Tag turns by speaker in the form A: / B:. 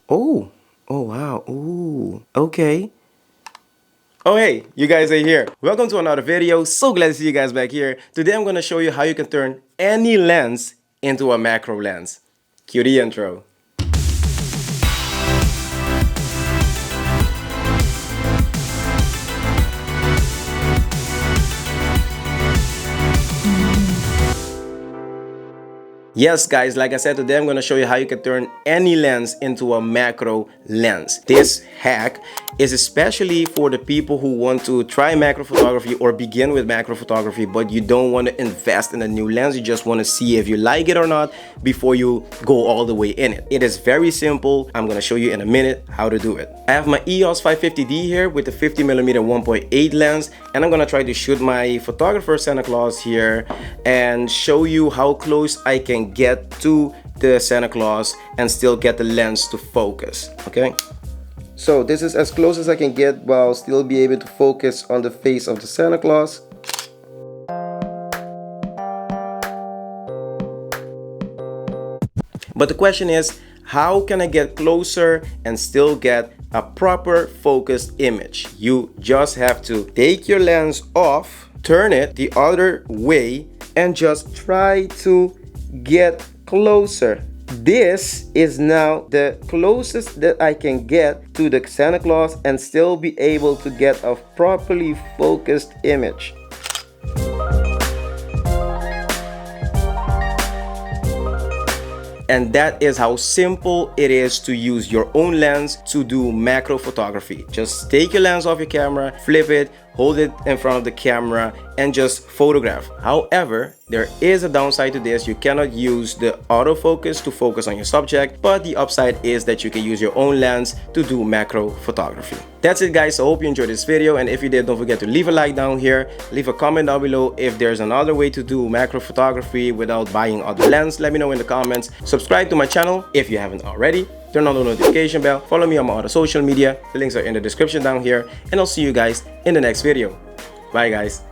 A: Oh, oh wow, ooh, okay. Oh hey, you guys are here. Welcome to another video. So glad to see you guys back here. Today I'm gonna show you how you can turn any lens into a macro lens. Cue the intro. Yes guys, like I said, today I'm going to show you how you can turn any lens into a macro lens. This hack is especially for the people who want to try macro photography or begin with macro photography, but you don't want to invest in a new lens. You just want to see if you like it or not before you go all the way in it. It is very simple. I'm going to show you in a minute how to do it. I have my EOS 550D here with the 50mm 1.8 lens, and I'm going to try to shoot my photographer Santa Claus here and show you how close I can get to the Santa Claus and still get the lens to focus. Okay, so this is as close as I can get while still be able to focus on the face of the Santa Claus. But the question is, how can I get closer and still get a proper focused image? You just have to take your lens off, turn it the other way, and just try to get closer. This is now the closest that I can get to the Santa Claus and still be able to get a properly focused image. And that is how simple it is to use your own lens to do macro photography. Just take your lens off your camera, flip it, hold it in front of the camera, and just photograph. However, there is a downside to this. You cannot use the autofocus to focus on your subject, but the upside is that you can use your own lens to do macro photography. That's it guys, I hope you enjoyed this video, and if you did, don't forget to leave a like down here, leave a comment down below if there's another way to do macro photography without buying other lens. Let me know in the comments. Subscribe to my channel if you haven't already. Turn on the notification bell, follow me on my other social media, the links are in the description down here, and I'll see you guys in the next video. Bye guys.